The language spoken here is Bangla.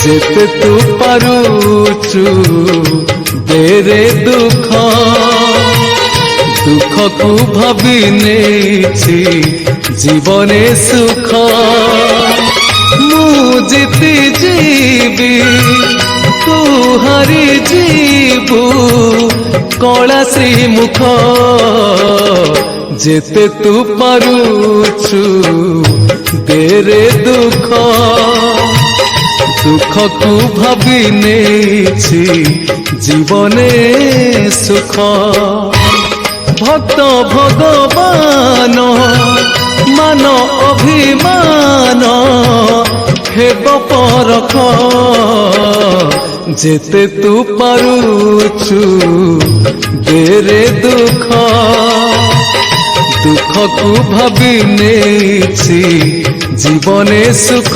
যেতে তু পারুচু দেরে দুঃখ দুঃখকু ভাবি নেছি জীবনে সুখ মু জিতি যাবি তু হারি যাবু কলা শ্রীমুখ যেতে তু পারুচু দেরে দুঃখ দুঃখকু ভাবি নেছি জীবনে সুখ ভক্ত ভগবান মান অভিমান হেব পরখ যেতে তু পারুচু দেরে দুঃখ দুঃখকু ভাবি নেছি জীবনে সুখ